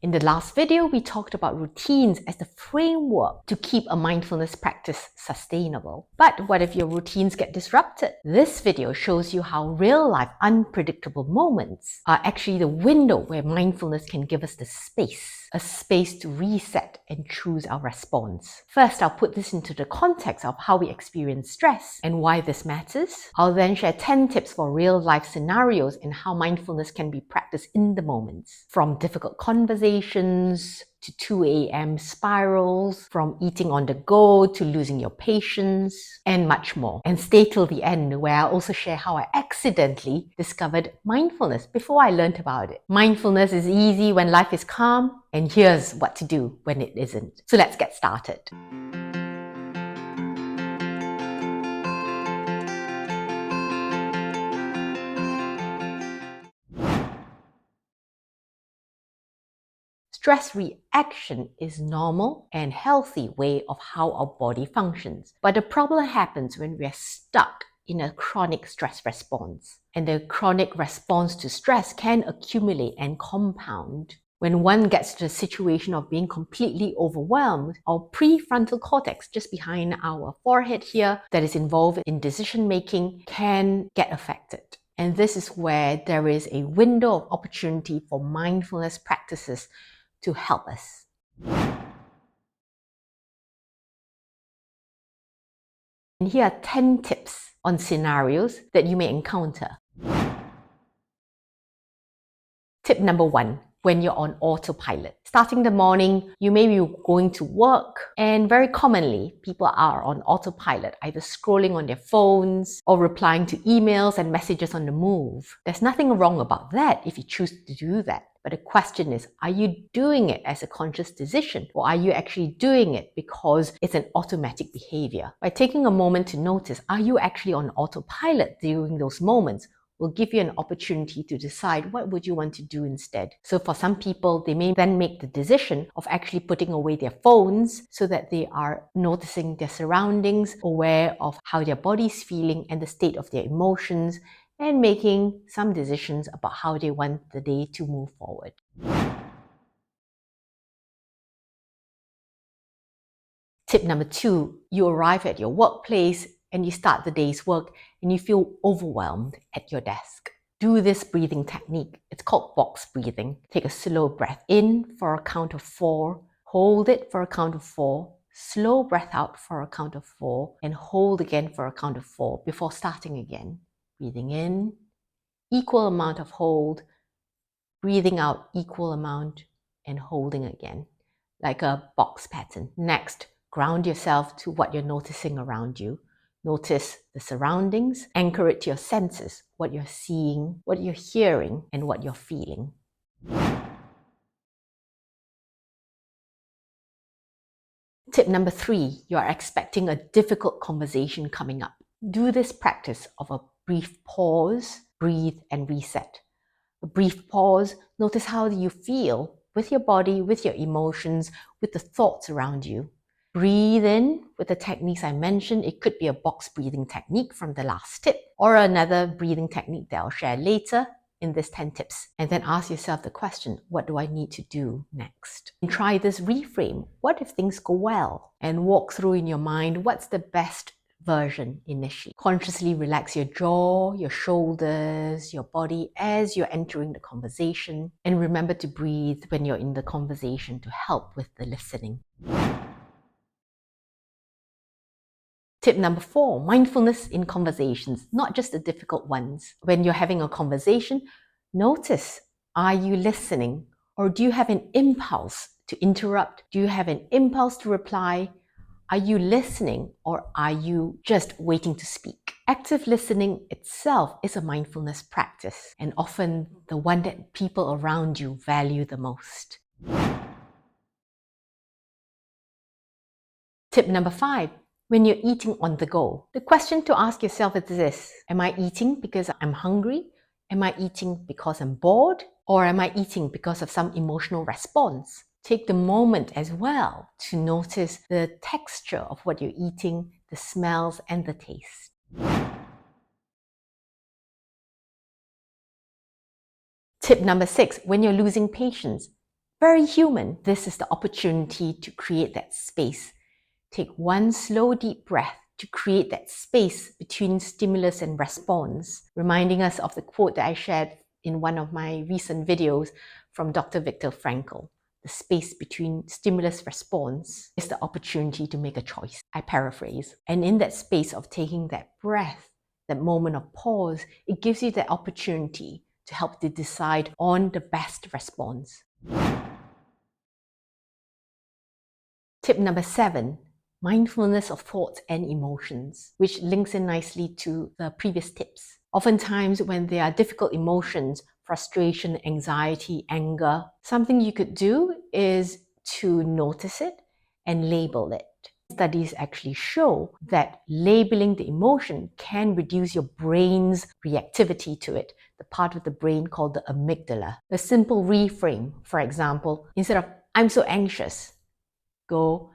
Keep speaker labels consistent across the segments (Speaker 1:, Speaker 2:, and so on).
Speaker 1: In the last video, we talked about routines as the framework to keep a mindfulness practice sustainable. But what if your routines get disrupted? This video shows you how real-life unpredictable moments are actually the window where mindfulness can give us the space, a space to reset and choose our response. First, I'll put this into the context of how we experience stress and why this matters. I'll then share 10 tips for real-life scenarios and how mindfulness can be practiced in the moments. From difficult conversations to 2 a.m. spirals, from eating on the go to losing your patience, and much more. And stay till the end, where I'll also share how I accidentally discovered mindfulness before I learned about it. Mindfulness is easy when life is calm, and here's what to do when it isn't. So let's get started. Stress reaction is normal and healthy way of how our body functions. But the problem happens when we are stuck in a chronic stress response. And the chronic response to stress can accumulate and compound. When one gets to the situation of being completely overwhelmed, our prefrontal cortex, just behind our forehead here, that is involved in decision making, can get affected. And this is where there is a window of opportunity for mindfulness practices to help us. And here are 10 tips on scenarios that you may encounter. Tip number 1, when you're on autopilot. Starting the morning, you may be going to work, and very commonly, people are on autopilot, either scrolling on their phones or replying to emails and messages on the move. There's nothing wrong about that if you choose to do that. But the question is, are you doing it as a conscious decision, or are you actually doing it because it's an automatic behavior? By taking a moment to notice, are you actually on autopilot during those moments, will give you an opportunity to decide what would you want to do instead. So for some people, they may then make the decision of actually putting away their phones so that they are noticing their surroundings, aware of how their body's feeling and the state of their emotions, and making some decisions about how they want the day to move forward. Tip number 2, you arrive at your workplace and you start the day's work and you feel overwhelmed at your desk. Do this breathing technique. It's called box breathing. Take a slow breath in for a count of 4, hold it for a count of 4, slow breath out for a count of 4, and hold again for a count of 4 before starting again. Breathing in, equal amount of hold, breathing out equal amount, and holding again, like a box pattern. Next, ground yourself to what you're noticing around you. Notice the surroundings, anchor it to your senses, what you're seeing, what you're hearing, and what you're feeling. Tip number 3, you are expecting a difficult conversation coming up. Do this practice of a brief pause, breathe, and reset. A brief pause, notice how you feel with your body, with your emotions, with the thoughts around you. Breathe in with the techniques I mentioned. It could be a box breathing technique from the last tip, or another breathing technique that I'll share later in this 10 tips. And then ask yourself the question, what do I need to do next? And try this reframe. What if things go well? And walk through in your mind, what's the best version initially. Consciously relax your jaw, your shoulders, your body as you're entering the conversation. And remember to breathe when you're in the conversation to help with the listening. Tip number 4, mindfulness in conversations, not just the difficult ones. When you're having a conversation, notice, are you listening? Or do you have an impulse to interrupt? Do you have an impulse to reply? Are you listening, or are you just waiting to speak? Active listening itself is a mindfulness practice, and often the one that people around you value the most. Tip number 5, when you're eating on the go. The question to ask yourself is this: am I eating because I'm hungry? Am I eating because I'm bored? Or am I eating because of some emotional response? Take the moment as well to notice the texture of what you're eating, the smells and the taste. Tip number 6, when you're losing patience. Very human. This is the opportunity to create that space. Take one slow, deep breath to create that space between stimulus and response, reminding us of the quote that I shared in one of my recent videos from Dr. Viktor Frankl. The space between stimulus response is the opportunity to make a choice. I paraphrase. And in that space of taking that breath, that moment of pause, it gives you that opportunity to help to decide on the best response. Tip number 7, mindfulness of thoughts and emotions, which links in nicely to the previous tips. Oftentimes, when there are difficult emotions, frustration, anxiety, anger, something you could do is to notice it and label it. Studies actually show that labeling the emotion can reduce your brain's reactivity to it, the part of the brain called the amygdala. A simple reframe, for example, instead of "I'm so anxious," go,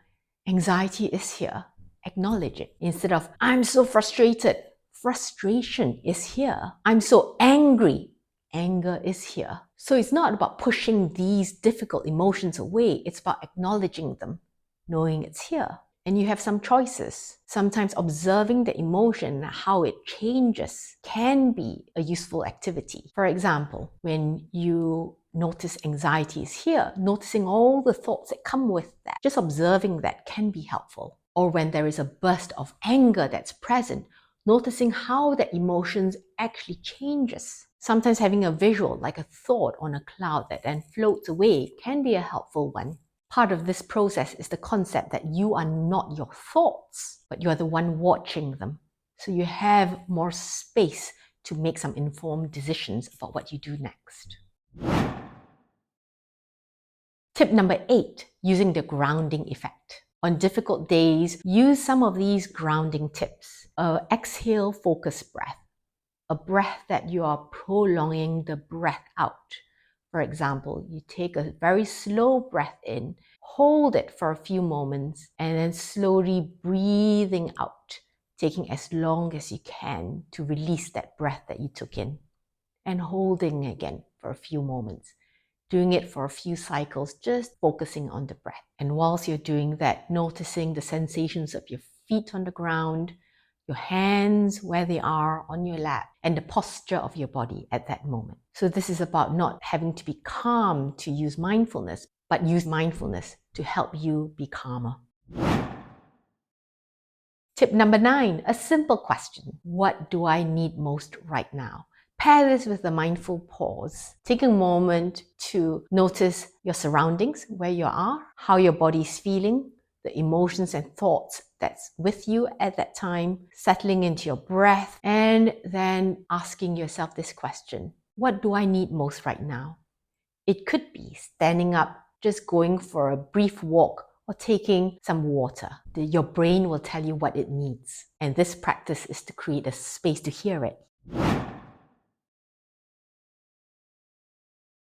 Speaker 1: "Anxiety is here," acknowledge it. Instead of "I'm so frustrated," frustration is here. "I'm so angry," anger is here. So it's not about pushing these difficult emotions away, it's about acknowledging them, knowing it's here. And you have some choices. Sometimes observing the emotion, how it changes, can be a useful activity. For example, when you notice anxiety is here, noticing all the thoughts that come with that, just observing that can be helpful. Or when there is a burst of anger that's present, noticing how that emotion actually changes. Sometimes having a visual, like a thought on a cloud that then floats away, can be a helpful one. Part of this process is the concept that you are not your thoughts, but you are the one watching them. So you have more space to make some informed decisions about what you do next. Tip number 8, using the grounding effect. On difficult days, use some of these grounding tips. Exhale, focus breath. A breath that you are prolonging the breath out. For example, you take a very slow breath in, hold it for a few moments, and then slowly breathing out, taking as long as you can to release that breath that you took in, and holding again for a few moments. Doing it for a few cycles, just focusing on the breath. And whilst you're doing that, noticing the sensations of your feet on the ground, your hands where they are on your lap, and the posture of your body at that moment. So this is about not having to be calm to use mindfulness, but use mindfulness to help you be calmer. Tip number 9, a simple question. What do I need most right now? Pair this with a mindful pause. Take a moment to notice your surroundings, where you are, how your body is feeling, the emotions and thoughts that's with you at that time, settling into your breath, and then asking yourself this question. What do I need most right now? It could be standing up, just going for a brief walk, or taking some water. Your brain will tell you what it needs. And this practice is to create a space to hear it.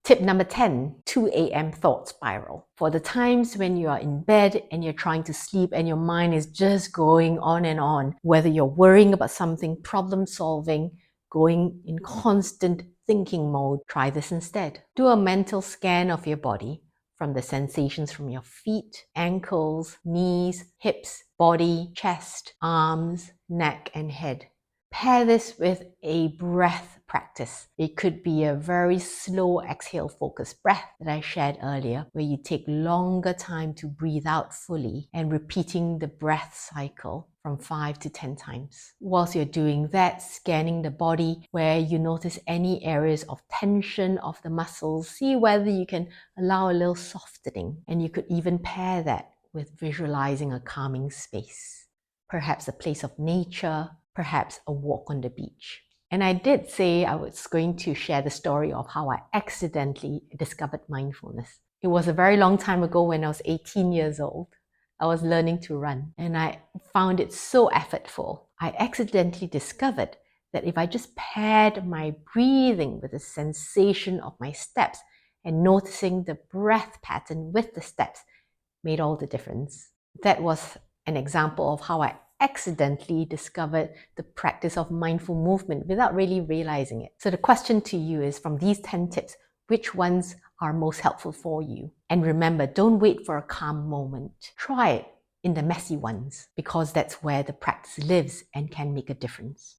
Speaker 1: Tip number 10, 2 a.m. thought spiral. For the times when you are in bed and you're trying to sleep and your mind is just going on and on, whether you're worrying about something, problem solving, going in constant thinking mode, try this instead. Do a mental scan of your body, from the sensations from your feet, ankles, knees, hips, body, chest, arms, neck, and head. Pair this with a breath practice. It could be a very slow exhale focused breath that I shared earlier, where you take longer time to breathe out fully and repeating the breath cycle from 5 to 10 times. Whilst you're doing that, scanning the body where you notice any areas of tension of the muscles, see whether you can allow a little softening. And you could even pair that with visualizing a calming space. Perhaps a place of nature, perhaps a walk on the beach. And I did say I was going to share the story of how I accidentally discovered mindfulness. It was a very long time ago when I was 18 years old. I was learning to run and I found it so effortful. I accidentally discovered that if I just paired my breathing with the sensation of my steps and noticing the breath pattern with the steps made all the difference. That was an example of how I accidentally discovered the practice of mindful movement without really realizing it. So the question to you is, from these 10 tips, which ones are most helpful for you. And remember, don't wait for a calm moment. Try it in the messy ones, because that's where the practice lives and can make a difference.